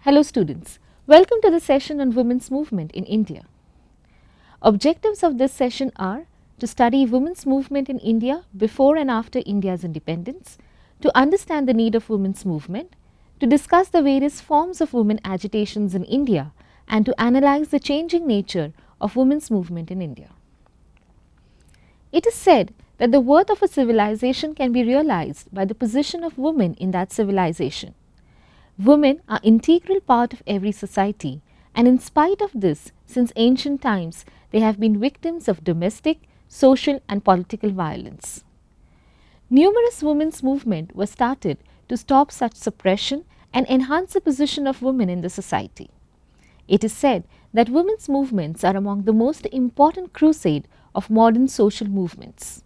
Hello students, welcome to the session on women's movement in India. Objectives of this session are to study women's movement in India before and after India's independence, to understand the need of women's movement, to discuss the various forms of women agitations in India, and to analyze the changing nature of women's movement in India. It is said that the worth of a civilization can be realized by the position of women in that civilization. Women are an integral part of every society, and in spite of this, since ancient times, they have been victims of domestic, social and political violence. Numerous women's movements were started to stop such suppression and enhance the position of women in the society. It is said that women's movements are among the most important crusade of modern social movements.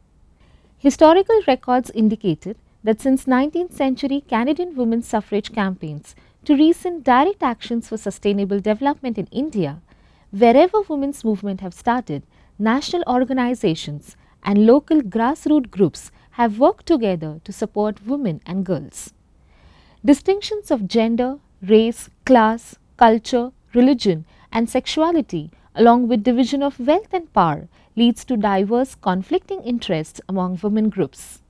Historical records indicated that since 19th century Canadian women's suffrage campaigns to recent direct actions for sustainable development in India, wherever women's movement have started, national organizations and local grassroots groups have worked together to support women and girls. Distinctions of gender, race, class, culture, religion and sexuality along with division of wealth and power leads to diverse conflicting interests among women groups.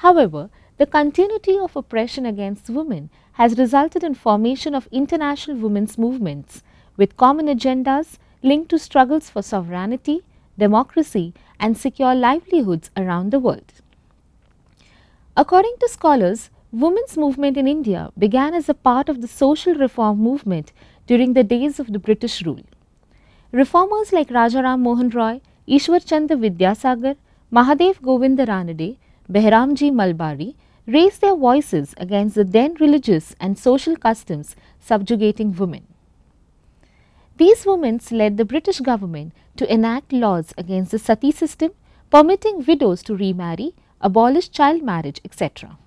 However, the continuity of oppression against women has resulted in formation of international women's movements with common agendas linked to struggles for sovereignty, democracy and secure livelihoods around the world. According to scholars, women's movement in India began as a part of the social reform movement during the days of the British rule. Reformers like Rajaram Mohan Roy, Ishwar Chandra Vidyasagar, Mahadev Govinda Ranade, Behramji Malbari raised their voices against the then religious and social customs subjugating women. These women led the British government to enact laws against the sati system, permitting widows to remarry, abolish child marriage, etc.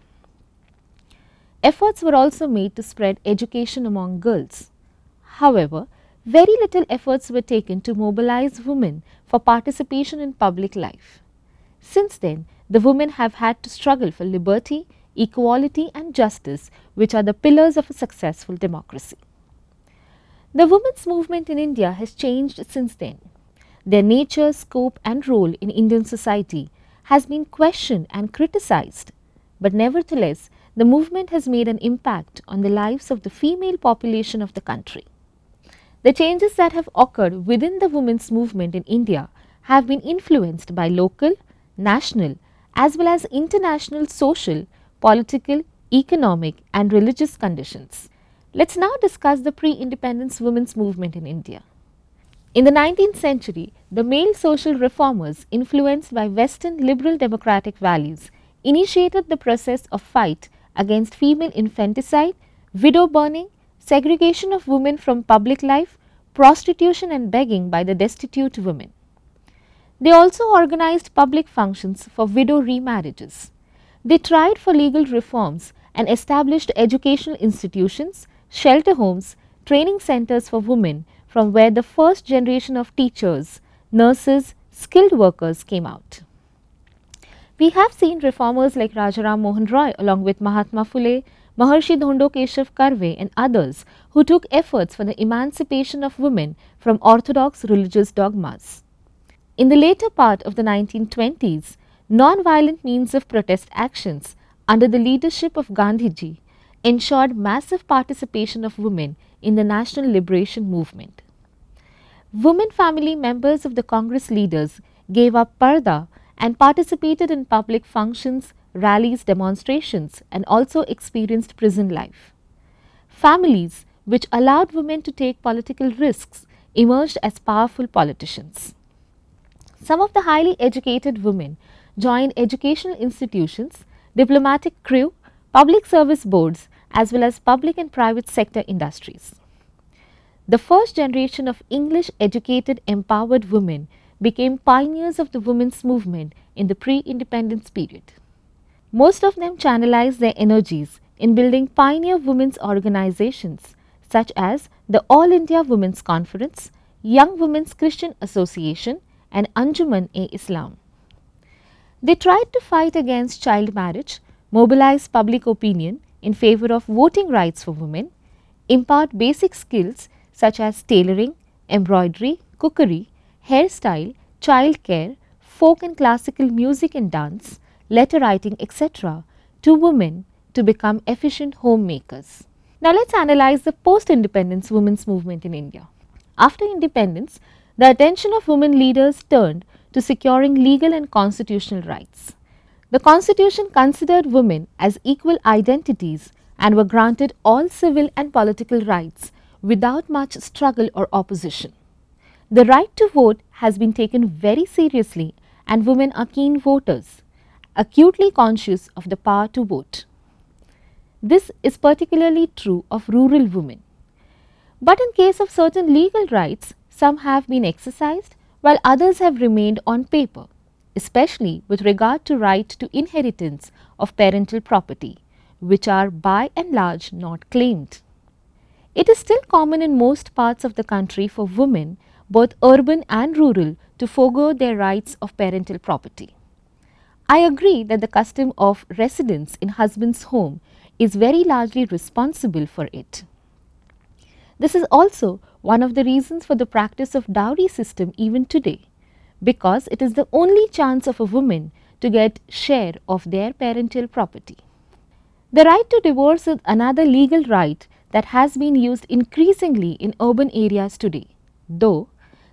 Efforts were also made to spread education among girls. However, very little efforts were taken to mobilize women for participation in public life. Since then, the women have had to struggle for liberty, equality and justice, which are the pillars of a successful democracy. The women's movement in India has changed since then. Their nature, scope and role in Indian society has been questioned and criticized, but nevertheless, the movement has made an impact on the lives of the female population of the country. The changes that have occurred within the women's movement in India have been influenced by local, national as well as international social, political, economic and religious conditions. Let's now discuss the pre-independence women's movement in India. In the 19th century, the male social reformers influenced by Western liberal democratic values initiated the process of fight against female infanticide, widow burning, segregation of women from public life, prostitution and begging by the destitute women. They also organized public functions for widow remarriages. They tried for legal reforms and established educational institutions, shelter homes, training centers for women from where the first generation of teachers, nurses, skilled workers came out. We have seen reformers like Rajaram Mohan Roy along with Mahatma Phule, Maharshi Dhondo Keshav Karve and others who took efforts for the emancipation of women from orthodox religious dogmas. In the later part of the 1920s, non-violent means of protest actions under the leadership of Gandhiji ensured massive participation of women in the national liberation movement. Women family members of the Congress leaders gave up parda and participated in public functions, rallies, demonstrations and also experienced prison life. Families which allowed women to take political risks emerged as powerful politicians. Some of the highly educated women joined educational institutions, diplomatic crew, public service boards as well as public and private sector industries. The first generation of English educated empowered women became pioneers of the women's movement in the pre-independence period. Most of them channelized their energies in building pioneer women's organizations such as the All India Women's Conference, Young Women's Christian Association and Anjuman-e-Islam. They tried to fight against child marriage, mobilize public opinion in favor of voting rights for women, impart basic skills such as tailoring, embroidery, cookery, hairstyle, childcare, folk and classical music and dance, letter writing, etc. to women to become efficient homemakers. Now let's analyze the post-independence women's movement in India. After independence, the attention of women leaders turned to securing legal and constitutional rights. The constitution considered women as equal identities and were granted all civil and political rights without much struggle or opposition. The right to vote has been taken very seriously and women are keen voters, acutely conscious of the power to vote. This is particularly true of rural women. But in case of certain legal rights, some have been exercised while others have remained on paper, especially with regard to right to inheritance of parental property, which are by and large not claimed. It is still common in most parts of the country for women, both urban and rural, to forego their rights of parental property. I agree that the custom of residence in husband's home is very largely responsible for it. This is also one of the reasons for the practice of dowry system even today, because it is the only chance of a woman to get share of their parental property. The right to divorce is another legal right that has been used increasingly in urban areas today, though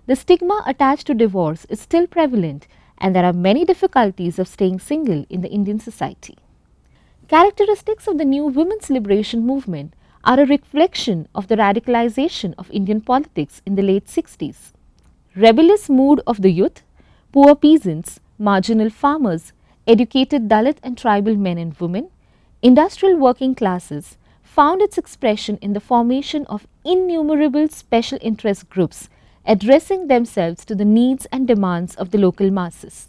the stigma attached to divorce is still prevalent and there are many difficulties of staying single in the Indian society. Characteristics of the new women's liberation movement are a reflection of the radicalization of Indian politics in the late 60s. Rebellious mood of the youth, poor peasants, marginal farmers, educated Dalit and tribal men and women, industrial working classes found its expression in the formation of innumerable special interest groups addressing themselves to the needs and demands of the local masses.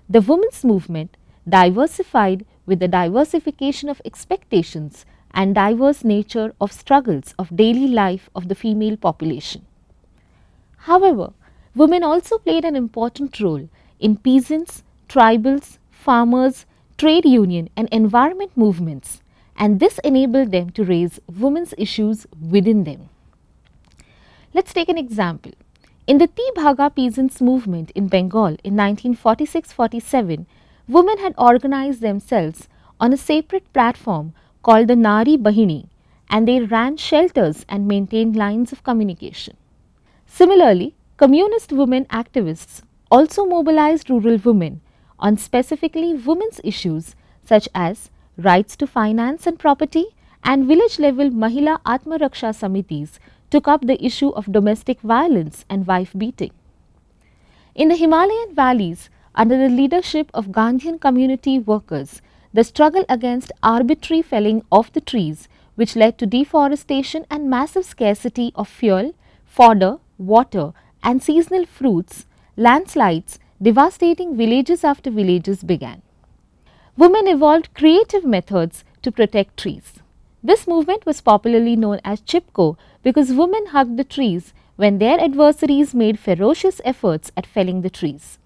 The women's movement diversified with the diversification of expectations and diverse nature of struggles of daily life of the female population. However, women also played an important role in peasants, tribals, farmers, trade union and environment movements, and this enabled them to raise women's issues within them. Let's take an example. In the Tibhaga peasants movement in Bengal in 1946-47, women had organized themselves on a separate platform called the Nari Bahini, and they ran shelters and maintained lines of communication. Similarly, communist women activists also mobilized rural women on specifically women's issues such as rights to finance and property, and village level Mahila Atma Raksha Samitis took up the issue of domestic violence and wife beating. In the Himalayan valleys, under the leadership of Gandhian community workers, the struggle against arbitrary felling of the trees, which led to deforestation and massive scarcity of fuel, fodder, water and seasonal fruits, landslides devastating villages after villages began. Women evolved creative methods to protect trees. This movement was popularly known as Chipko because women hugged the trees when their adversaries made ferocious efforts at felling the trees.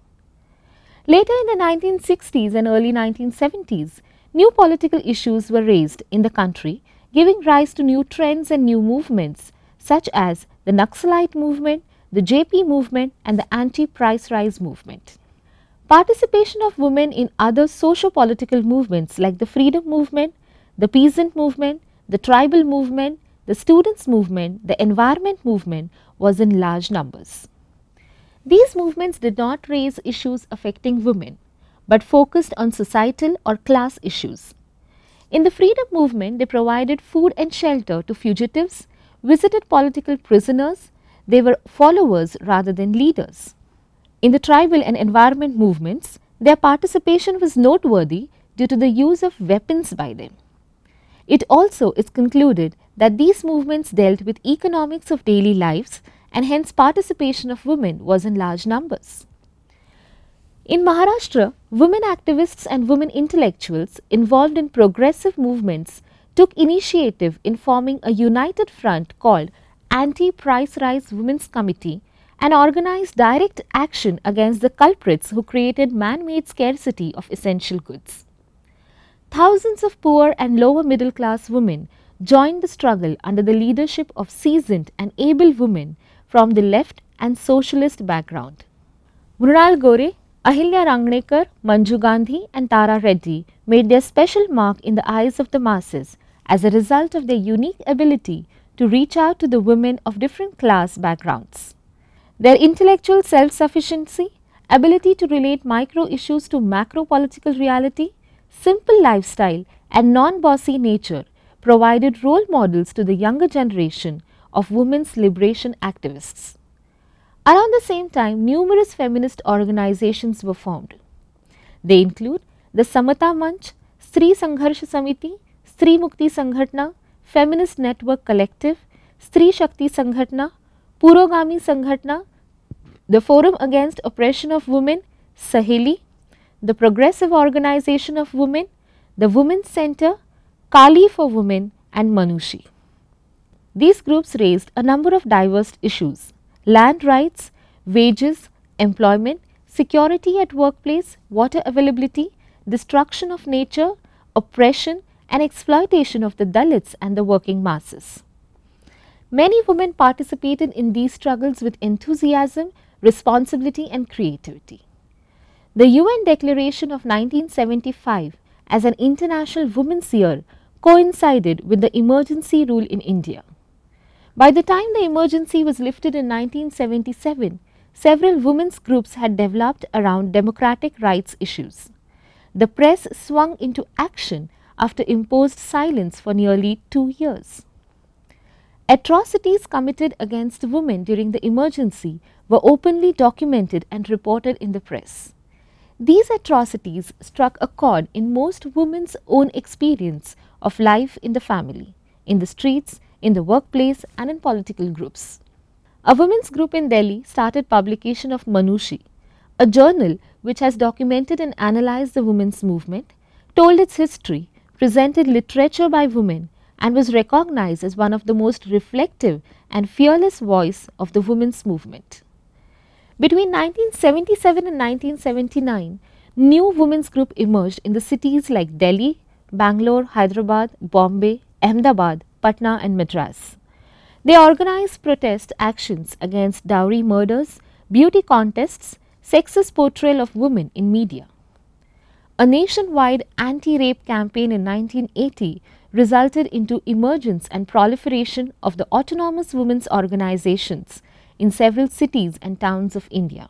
Later in the 1960s and early 1970s, new political issues were raised in the country, giving rise to new trends and new movements such as the Naxalite movement, the JP movement and the anti-price rise movement. Participation of women in other socio-political movements like the freedom movement, the peasant movement, the tribal movement, the students' movement, the environment movement was in large numbers. These movements did not raise issues affecting women, but focused on societal or class issues. In the freedom movement, they provided food and shelter to fugitives, visited political prisoners. They were followers rather than leaders. In the tribal and environment movements, their participation was noteworthy due to the use of weapons by them. It also is concluded that these movements dealt with economics of daily lives and hence participation of women was in large numbers. In Maharashtra, women activists and women intellectuals involved in progressive movements took initiative in forming a united front called Anti-Price Rise Women's Committee and organized direct action against the culprits who created man-made scarcity of essential goods. Thousands of poor and lower middle class women joined the struggle under the leadership of seasoned and able women from the left and socialist background. Mrunal Gore, Ahilya Rangnekar, Manju Gandhi and Tara Reddy made their special mark in the eyes of the masses as a result of their unique ability to reach out to the women of different class backgrounds. Their intellectual self-sufficiency, ability to relate micro issues to macro political reality, simple lifestyle and non-bossy nature provided role models to the younger generation of women's liberation activists. Around the same time, numerous feminist organizations were formed. They include the Samata Manch, Stri Sangharsha Samiti, Stri Mukti Sanghatna, Feminist Network Collective, Stri Shakti Sanghatna, Purogami Sanghatna, the Forum Against Oppression of Women, Saheli, the Progressive Organization of Women, the Women's Center, Kali for Women and Manushi. These groups raised a number of diverse issues: land rights, wages, employment, security at workplace, water availability, destruction of nature, oppression and exploitation of the Dalits and the working masses. Many women participated in these struggles with enthusiasm, responsibility and creativity. The UN Declaration of 1975 as an International Women's Year coincided with the emergency rule in India. By the time the emergency was lifted in 1977, several women's groups had developed around democratic rights issues. The press swung into action after imposed silence for nearly 2 years. Atrocities committed against women during the emergency were openly documented and reported in the press. These atrocities struck a chord in most women's own experience of life in the family, in the streets, in the workplace and in political groups. A women's group in Delhi started publication of Manushi, a journal which has documented and analyzed the women's movement, told its history, presented literature by women and was recognized as one of the most reflective and fearless voice of the women's movement. Between 1977 and 1979, new women's group emerged in the cities like Delhi, Bangalore, Hyderabad, Bombay, Ahmedabad, Patna and Madras. They organized protest actions against dowry murders, beauty contests, sexist portrayal of women in media. A nationwide anti-rape campaign in 1980 resulted into emergence and proliferation of the autonomous women's organizations in several cities and towns of India.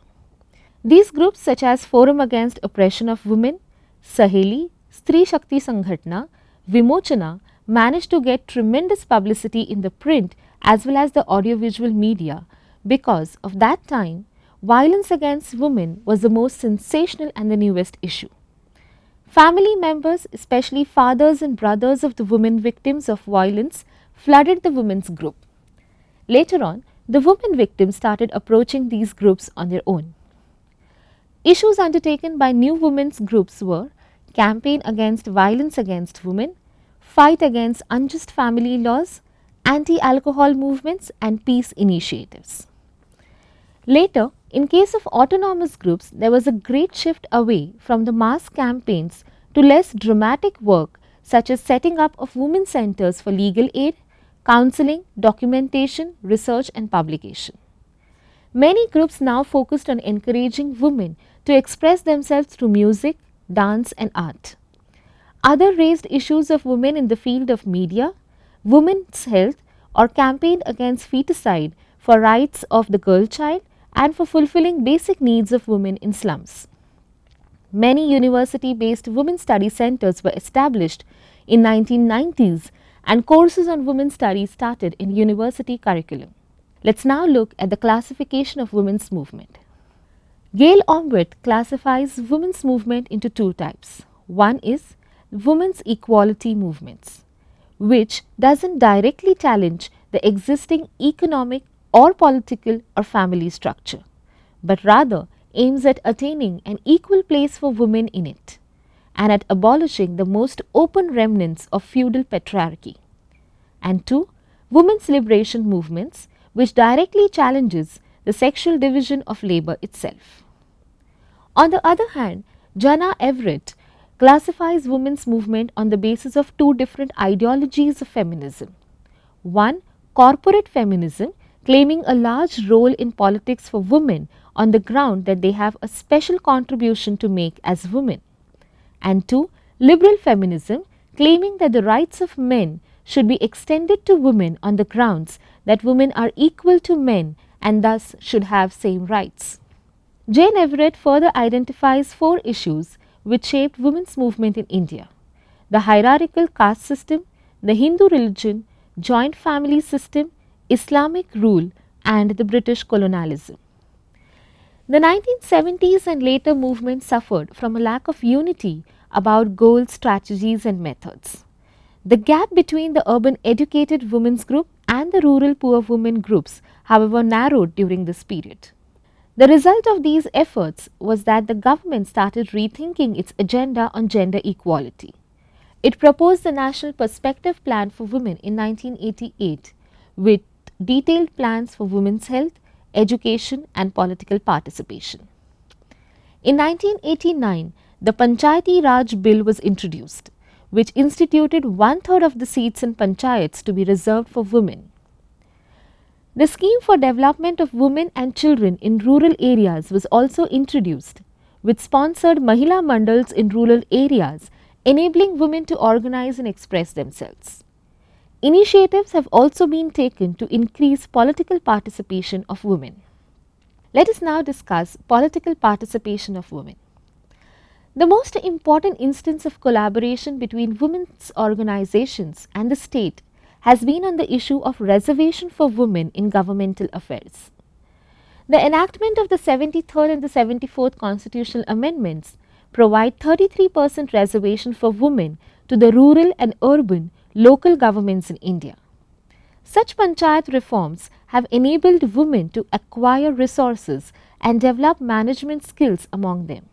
These groups such as Forum Against Oppression of Women, Saheli, Stri Shakti Sanghatna, Vimochana managed to get tremendous publicity in the print as well as the audiovisual media because of that time, violence against women was the most sensational and the newest issue. Family members, especially fathers and brothers of the women victims of violence, flooded the women's group. Later on, the women victims started approaching these groups on their own. Issues undertaken by new women's groups were campaign against violence against women, fight against unjust family laws, anti-alcohol movements and peace initiatives. Later, in case of autonomous groups, there was a great shift away from the mass campaigns to less dramatic work such as setting up of women's centers for legal aid, counseling, documentation, research and publication. Many groups now focused on encouraging women to express themselves through music, dance and art. Other raised issues of women in the field of media, women's health or campaigned against feticide for rights of the girl child and for fulfilling basic needs of women in slums. Many university-based women's study centers were established in 1990s and courses on women's studies started in university curriculum. Let's now look at the classification of women's movement. Gail Omwet classifies women's movement into two types. One is women's equality movements, which doesn't directly challenge the existing economic or political or family structure, but rather aims at attaining an equal place for women in it and at abolishing the most open remnants of feudal patriarchy. And two, women's liberation movements, which directly challenges the sexual division of labor itself. On the other hand, Jana Everett classifies women's movement on the basis of two different ideologies of feminism. One, corporate feminism, claiming a large role in politics for women on the ground that they have a special contribution to make as women. And two, liberal feminism, claiming that the rights of men should be extended to women on the grounds that women are equal to men and thus should have same rights. Jane Everett further identifies four issues which shaped women's movement in India: the hierarchical caste system, the Hindu religion, joint family system, Islamic rule, and the British colonialism. The 1970s and later movement suffered from a lack of unity about goals, strategies, and methods. The gap between the urban educated women's group and the rural poor women groups, however, narrowed during this period. The result of these efforts was that the government started rethinking its agenda on gender equality. It proposed the National Perspective Plan for Women in 1988 with detailed plans for women's health, education and political participation. In 1989, the Panchayati Raj Bill was introduced, which instituted 1/3 of the seats in panchayats to be reserved for women. The scheme for development of women and children in rural areas was also introduced, which sponsored Mahila Mandals in rural areas, enabling women to organize and express themselves. Initiatives have also been taken to increase political participation of women. Let us now discuss political participation of women. The most important instance of collaboration between women's organizations and the state has been on the issue of reservation for women in governmental affairs. The enactment of the 73rd and the 74th constitutional amendments provide 33% reservation for women to the rural and urban local governments in India. Such panchayat reforms have enabled women to acquire resources and develop management skills among them.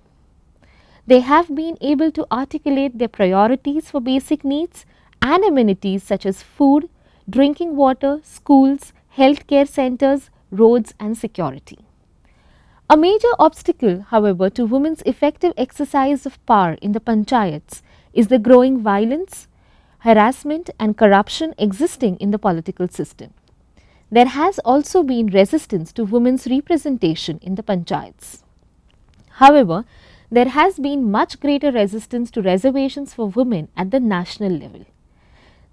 They have been able to articulate their priorities for basic needs and amenities such as food, drinking water, schools, healthcare centers, roads and security. A major obstacle, however, to women's effective exercise of power in the panchayats is the growing violence, harassment and corruption existing in the political system. There has also been resistance to women's representation in the panchayats. However, there has been much greater resistance to reservations for women at the national level.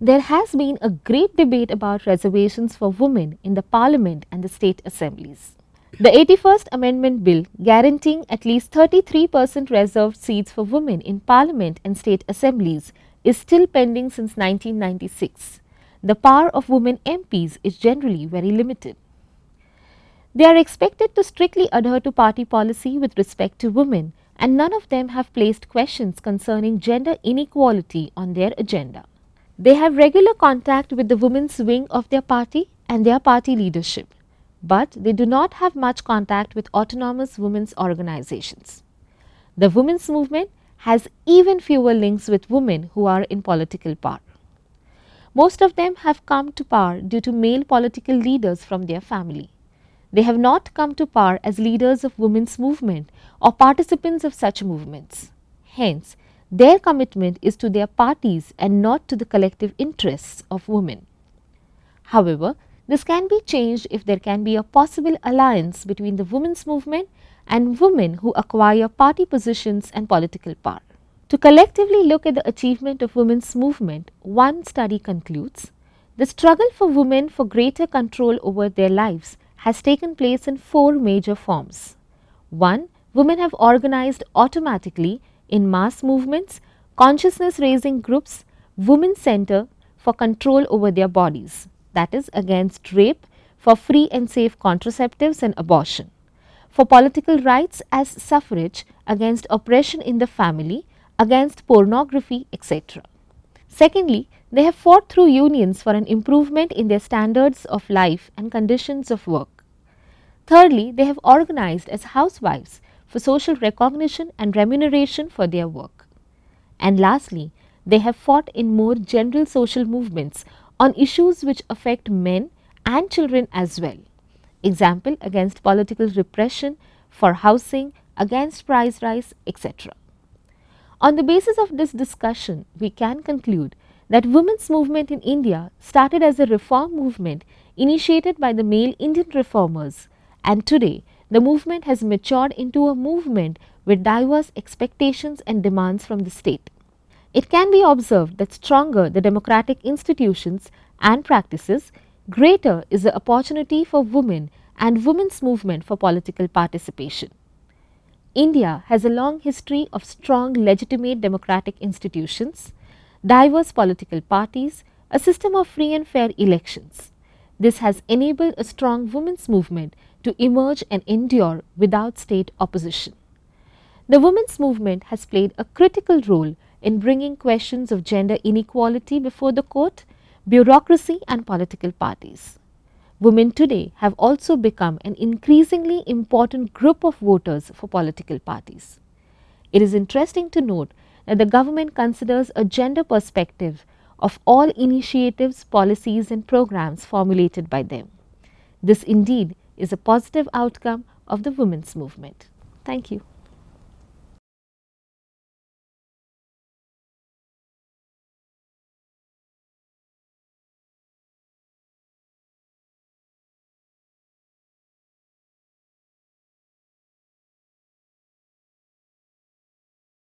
There has been a great debate about reservations for women in the Parliament and the state assemblies. The 81st Amendment Bill, guaranteeing at least 33% reserved seats for women in Parliament and state assemblies, is still pending since 1996. The power of women MPs is generally very limited. They are expected to strictly adhere to party policy with respect to women, and none of them have placed questions concerning gender inequality on their agenda. They have regular contact with the women's wing of their party and their party leadership, but they do not have much contact with autonomous women's organizations. The women's movement has even fewer links with women who are in political power. Most of them have come to power due to male political leaders from their family. They have not come to power as leaders of women's movement or participants of such movements. Hence, their commitment is to their parties and not to the collective interests of women. However, this can be changed if there can be a possible alliance between the women's movement and women who acquire party positions and political power. To collectively look at the achievement of women's movement, one study concludes, the struggle for women for greater control over their lives has taken place in four major forms. 1. Women have organized automatically in mass movements, consciousness raising groups, women's center for control over their bodies, that is against rape, for free and safe contraceptives and abortion, for political rights as suffrage, against oppression in the family, against pornography, etc. Secondly, they have fought through unions for an improvement in their standards of life and conditions of work. Thirdly, they have organized as housewives for social recognition and remuneration for their work. And lastly, they have fought in more general social movements on issues which affect men and children as well. Example, against political repression, for housing, against price rise, etc. On the basis of this discussion, we can conclude that women's movement in India started as a reform movement initiated by the male Indian reformers, and today the movement has matured into a movement with diverse expectations and demands from the state. It can be observed that stronger the democratic institutions and practices, greater is the opportunity for women and women's movement for political participation. India has a long history of strong legitimate democratic institutions, diverse political parties, a system of free and fair elections. This has enabled a strong women's movement to emerge and endure without state opposition. The women's movement has played a critical role in bringing questions of gender inequality before the court, bureaucracy and political parties. Women today have also become an increasingly important group of voters for political parties. It is interesting to note that the government considers a gender perspective of all initiatives, policies and programs formulated by them. This indeed is a positive outcome of the women's movement. Thank you.